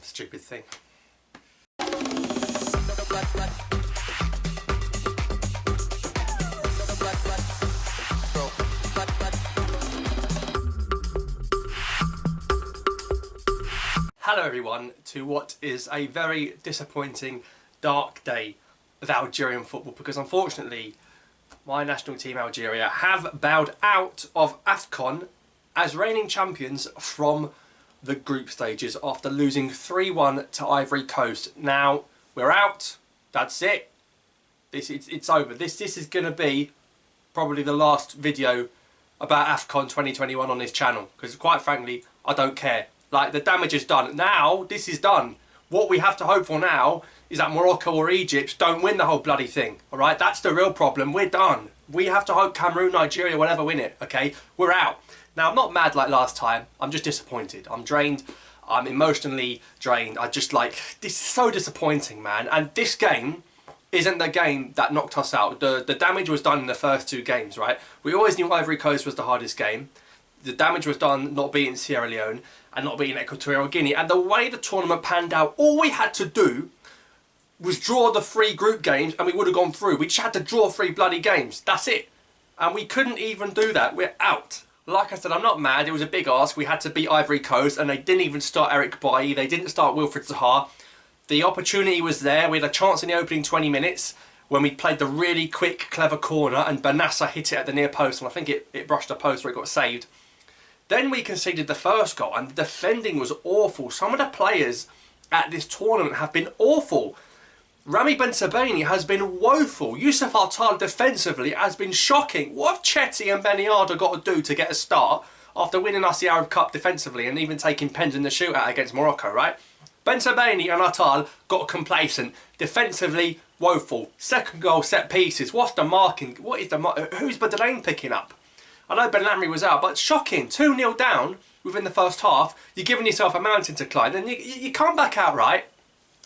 Stupid thing. Hello everyone to what is a very disappointing, dark day of Algerian football, because unfortunately my national team Algeria have bowed out of AFCON as reigning champions from the group stages after losing 3-1 to Ivory Coast. Now we're out, that's it, it's over. This is going to be probably the last video about AFCON 2021 on this channel, because quite frankly I don't care. Like, the damage is done. Now, this is done. What we have to hope for now is that Morocco or Egypt don't win the whole bloody thing, alright? That's the real problem. We're done. We have to hope Cameroon, Nigeria, whatever win it, okay? We're out. Now, I'm not mad like last time. I'm just disappointed. I'm drained. I'm emotionally drained. I just, like, this is so disappointing, man. And this game isn't the game that knocked us out. The damage was done in the first two games, right? We always knew Ivory Coast was the hardest game. The damage was done not beating Sierra Leone and not beating Equatorial Guinea. And the way the tournament panned out, all we had to do was draw the 3 group games and we would have gone through. We just had to draw 3 bloody games. That's it. And we couldn't even do that. We're out. Like I said, I'm not mad. It was a big ask. We had to beat Ivory Coast and they didn't even start Eric Bailly. They didn't start Wilfried Zaha. The opportunity was there. We had a chance in the opening 20 minutes when we played the really quick, clever corner and Banassa hit it at the near post. And I think it brushed the post where it got saved. Then we conceded the first goal and the defending was awful. Some of the players at this tournament have been awful. Rami Bensebaini has been woeful. Youssef Artal defensively has been shocking. What have Chetty and Beniardo got to do to get a start after winning us the Arab Cup defensively and even taking pens in the shootout against Morocco, right? Bensebaini and Artal got complacent. Defensively, woeful. Second goal, set pieces. What's the marking? What is the who's Badelaine picking up? I know Ben Lamry was out, but shocking. 2-0 down within the first half. You're giving yourself a mountain to climb. Then you come back out, right?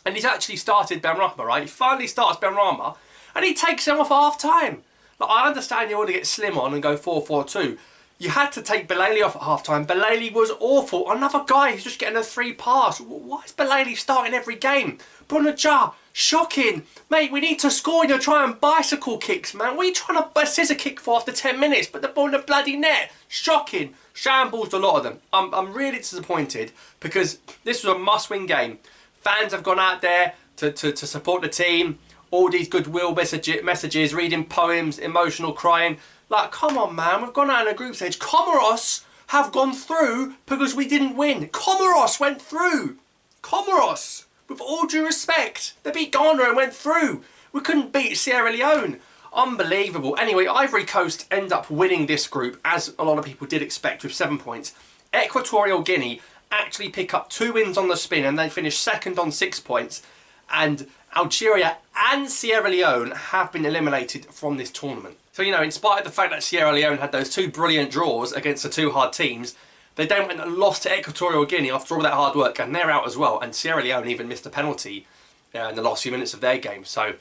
And he's actually started Benrahma, right? He finally starts Benrahma and he takes him off at half-time. Like, I understand you want to get Slim on and go 4-4-2. You had to take Belaley off at half-time. Belaley was awful. Another guy who's just getting a 3 pass. Why is Belaley starting every game? Bonaja, shocking. Mate, we need to score and you're trying bicycle kicks, man. What are you trying to scissor kick for after 10 minutes? Put the ball in the bloody net. Shocking. Shambles, a lot of them. I'm really disappointed because this was a must-win game. Fans have gone out there to support the team. All these goodwill messages, reading poems, emotional crying. Like, come on, man. We've gone out in a group stage. Comoros have gone through because we didn't win. Comoros went through. Comoros. With all due respect, they beat Ghana and went through. We couldn't beat Sierra Leone. Unbelievable. Anyway, Ivory Coast end up winning this group, as a lot of people did expect, with 7 points. Equatorial Guinea actually pick up 2 wins on the spin and they finish second on 6 points. And Algeria and Sierra Leone have been eliminated from this tournament. So, you know, in spite of the fact that Sierra Leone had those 2 brilliant draws against the 2 hard teams, they then went and lost to Equatorial Guinea after all that hard work, and they're out as well. And Sierra Leone even missed a penalty in the last few minutes of their game. So,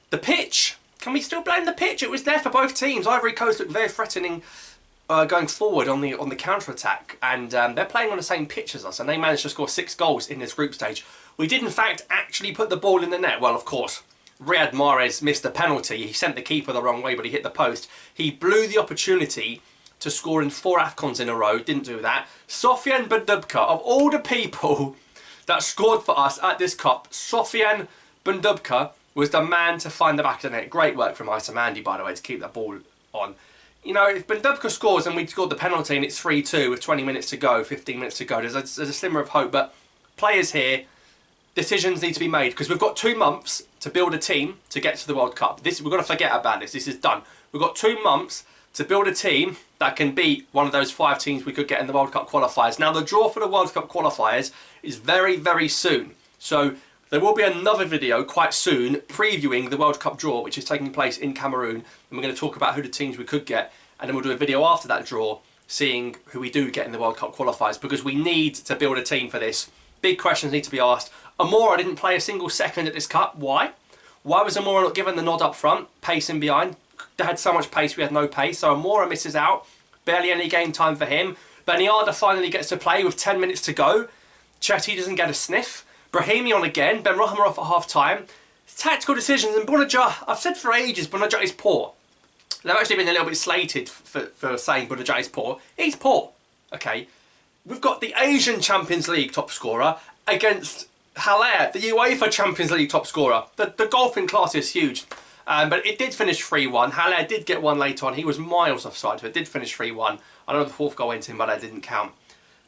the pitch, can we still blame the pitch? It was there for both teams. Ivory Coast looked very threatening going forward on the counter-attack. And they're playing on the same pitch as us, and they managed to score 6 goals in this group stage. We did, in fact, actually put the ball in the net. Well, of course, Riyad Mahrez missed the penalty. He sent the keeper the wrong way, but he hit the post. He blew the opportunity to score in 4 AFCONs in a row. Didn't do that. Sofiane Bendubka, of all the people that scored for us at this cup, Sofiane Bendubka was the man to find the back of the net. Great work from Isamandi, by the way, to keep that ball on. You know, if Bendubka scores and we scored the penalty and it's 3-2 with 20 minutes to go, 15 minutes to go, there's a slimmer of hope. But players here, decisions need to be made, because we've got 2 months to build a team to get to the World Cup. We've got to forget about this. This is done. We've got 2 months to build a team that can beat one of those 5 teams we could get in the World Cup qualifiers. Now, the draw for the World Cup qualifiers is very, very soon. So there will be another video quite soon previewing the World Cup draw, which is taking place in Cameroon. And we're going to talk about who the teams we could get. And then we'll do a video after that draw, seeing who we do get in the World Cup qualifiers, because we need to build a team for this. Big questions need to be asked. Amora didn't play a single second at this cup. Why? Why was Amora not given the nod up front, pacing behind? They had so much pace, we had no pace. So Amora misses out. Barely any game time for him. Beniardo finally gets to play with 10 minutes to go. Chetty doesn't get a sniff. Brahimi on again. Ben Rama off at half-time. Tactical decisions, and Bounedjah, I've said for ages, Bounedjah is poor. They've actually been a little bit slated for saying Bounedjah is poor. He's poor, okay? We've got the Asian Champions League top scorer against Haller, the UEFA Champions League top scorer. The golfing class is huge. But it did finish 3-1. Haller did get one later on. He was miles offside, but it did finish 3-1. I know the fourth goal went in, but that didn't count.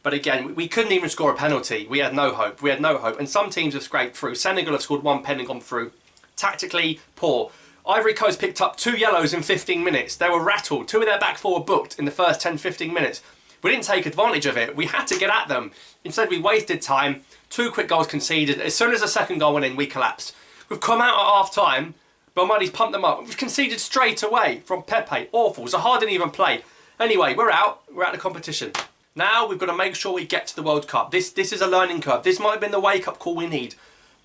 But again, we couldn't even score a penalty. We had no hope. We had no hope. And some teams have scraped through. Senegal have scored one pen and gone through. Tactically poor. Ivory Coast picked up 2 yellows in 15 minutes. They were rattled. 2 of their back 4 were booked in the first 10-15 minutes. We didn't take advantage of it. We had to get at them. Instead, we wasted time. 2 quick goals conceded. As soon as the second goal went in, we collapsed. We've come out at half-time. Belmadi's pumped them up. We've conceded straight away from Pepe. Awful. Zaha didn't even play. Anyway, we're out. We're out of the competition. Now we've got to make sure we get to the World Cup. This is a learning curve. This might have been the wake-up call we need.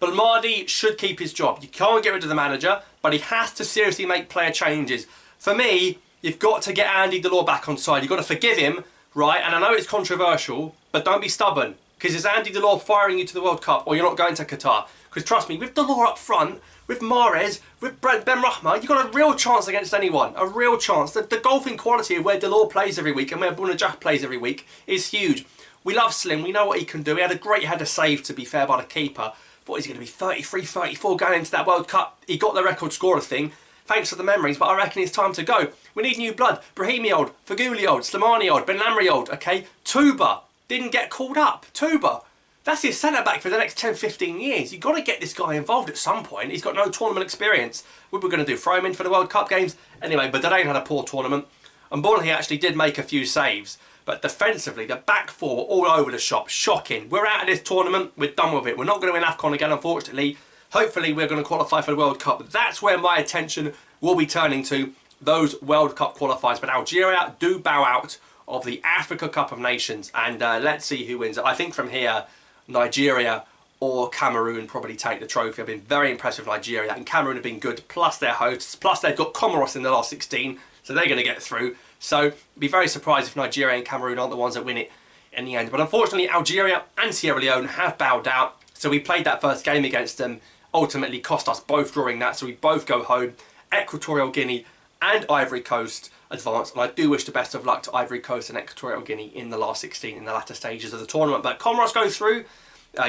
Belmadi should keep his job. You can't get rid of the manager, but he has to seriously make player changes. For me, you've got to get Andy Delors back on side. You've got to forgive him, right? And I know it's controversial, but don't be stubborn. Because it's Andy Delors firing you to the World Cup, or you're not going to Qatar. Because trust me, with Delors up front, with Mahrez, with Ben Rama, you've got a real chance against anyone. A real chance. The golfing quality of where Delors plays every week and where Bounedjah plays every week is huge. We love Slim. We know what he can do. He had a great header save, to be fair, by the keeper. But he's going to be 33, 34 going into that World Cup. He got the record scorer thing, thanks to the memories, but I reckon it's time to go. We need new blood. Brahimi old, Faguli old, Slimani old, Ben Lamry old, okay? Tuba didn't get called up. Tuba. That's his centre-back for the next 10, 15 years. You've got to get this guy involved at some point. He's got no tournament experience. What we're going to do, throw him in for the World Cup games? Anyway, but Bahrain had a poor tournament. And Borley actually did make a few saves. But defensively, the back 4 were all over the shop. Shocking. We're out of this tournament. We're done with it. We're not going to win AFCON again, unfortunately. Hopefully, we're going to qualify for the World Cup. That's where my attention will be turning to, those World Cup qualifiers. But Algeria do bow out of the Africa Cup of Nations. And let's see who wins it. I think from here, Nigeria or Cameroon probably take the trophy. I've been very impressed with Nigeria, and Cameroon have been good, plus their hosts, plus they've got Comoros in the last 16, so they're going to get through. So be very surprised if Nigeria and Cameroon aren't the ones that win it in the end. But unfortunately, Algeria and Sierra Leone have bowed out, so we played that first game against them, ultimately cost us both drawing that, so we both go home. Equatorial Guinea and Ivory Coast advance, and I do wish the best of luck to Ivory Coast and Equatorial Guinea in the last 16 in the latter stages of the tournament. But Comoros go through,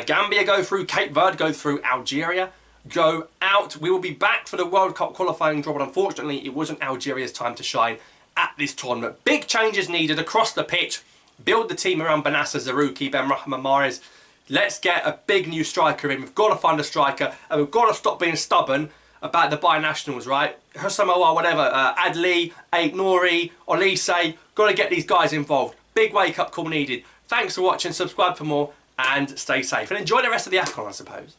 Gambia go through, Cape Verde go through, Algeria go out. We will be back for the World Cup qualifying draw, but unfortunately it wasn't Algeria's time to shine at this tournament. Big changes needed across the pitch. Build the team around Benassa, Zarouki, Ben Rama, Mahrez. Let's get a big new striker in. We've got to find a striker, and we've got to stop being stubborn about the binationals, right? Hussamoa, whatever, Adli, Ait Nouri, Olise, got to get these guys involved. Big wake-up call needed. Thanks for watching, subscribe for more, and stay safe. And enjoy the rest of the AFCON, I suppose.